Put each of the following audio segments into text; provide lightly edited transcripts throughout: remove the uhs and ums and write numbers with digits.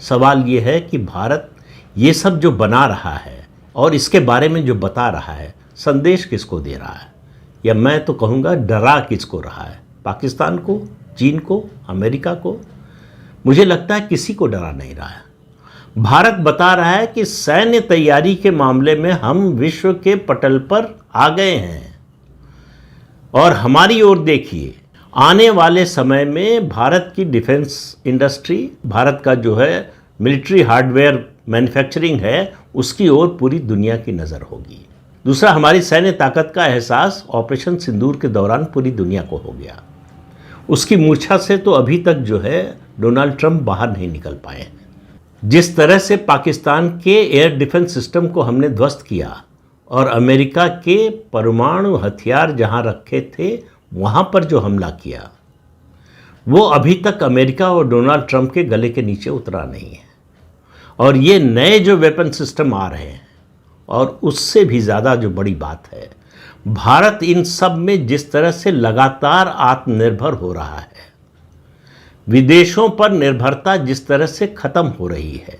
सवाल ये है कि भारत ये सब जो बना रहा है और इसके बारे में जो बता रहा है, संदेश किसको दे रहा है, या मैं तो कहूँगा डरा किसको रहा है? पाकिस्तान को, चीन को, अमेरिका को? मुझे लगता है किसी को डरा नहीं रहा है। भारत बता रहा है कि सैन्य तैयारी के मामले में हम विश्व के पटल पर आ गए हैं, और हमारी ओर देखिए, आने वाले समय में भारत की डिफेंस इंडस्ट्री, भारत का जो है मिलिट्री हार्डवेयर मैन्युफैक्चरिंग है, उसकी ओर पूरी दुनिया की नज़र होगी। दूसरा, हमारी सैन्य ताकत का एहसास ऑपरेशन सिंदूर के दौरान पूरी दुनिया को हो गया। उसकी मूर्छा से तो अभी तक जो है डोनाल्ड ट्रंप बाहर नहीं निकल पाए हैं। जिस तरह से पाकिस्तान के एयर डिफेंस सिस्टम को हमने ध्वस्त किया और अमेरिका के परमाणु हथियार जहां रखे थे वहां पर जो हमला किया, वो अभी तक अमेरिका और डोनाल्ड ट्रंप के गले के नीचे उतरा नहीं है। और ये नए जो वेपन सिस्टम आ रहे हैं, और उससे भी ज़्यादा जो बड़ी बात है, भारत इन सब में जिस तरह से लगातार आत्मनिर्भर हो रहा है, विदेशों पर निर्भरता जिस तरह से ख़त्म हो रही है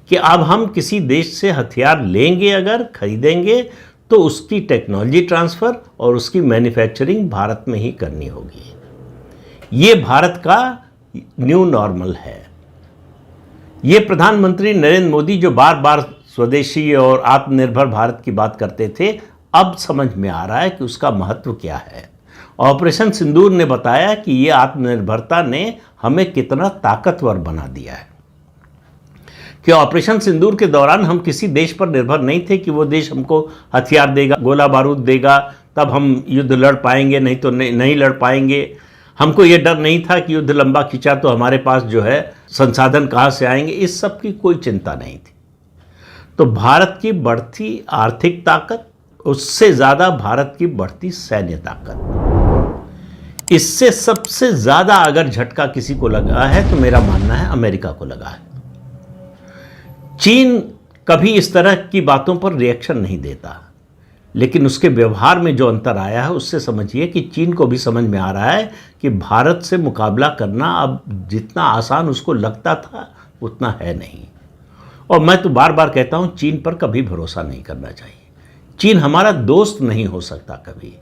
कि अब हम किसी देश से हथियार लेंगे, अगर खरीदेंगे, तो उसकी टेक्नोलॉजी ट्रांसफ़र और उसकी मैन्युफैक्चरिंग भारत में ही करनी होगी। ये भारत का न्यू नॉर्मल है। ये प्रधानमंत्री नरेंद्र मोदी जो बार बार स्वदेशी और आत्मनिर्भर भारत की बात करते थे, अब समझ में आ रहा है कि उसका महत्व क्या है। ऑपरेशन सिंदूर ने बताया कि ये आत्मनिर्भरता ने हमें कितना ताकतवर बना दिया है। कि ऑपरेशन सिंदूर के दौरान हम किसी देश पर निर्भर नहीं थे कि वो देश हमको हथियार देगा, गोला बारूद देगा, तब हम युद्ध लड़ पाएंगे, नहीं तो नहीं लड़ पाएंगे। हमको ये डर नहीं था कि युद्ध लंबा खिंचा तो हमारे पास जो है संसाधन कहाँ से आएंगे, इस सब की कोई चिंता नहीं थी। तो भारत की बढ़ती आर्थिक ताकत, उससे ज़्यादा भारत की बढ़ती सैन्य ताकत, इससे सबसे ज़्यादा अगर झटका किसी को लगा है तो मेरा मानना है अमेरिका को लगा है। चीन कभी इस तरह की बातों पर रिएक्शन नहीं देता, लेकिन उसके व्यवहार में जो अंतर आया है उससे समझिए कि चीन को भी समझ में आ रहा है कि भारत से मुकाबला करना अब जितना आसान उसको लगता था उतना है नहीं। और मैं तो बार बार कहता हूँ, चीन पर कभी भरोसा नहीं करना चाहिए। चीन हमारा दोस्त नहीं हो सकता कभी।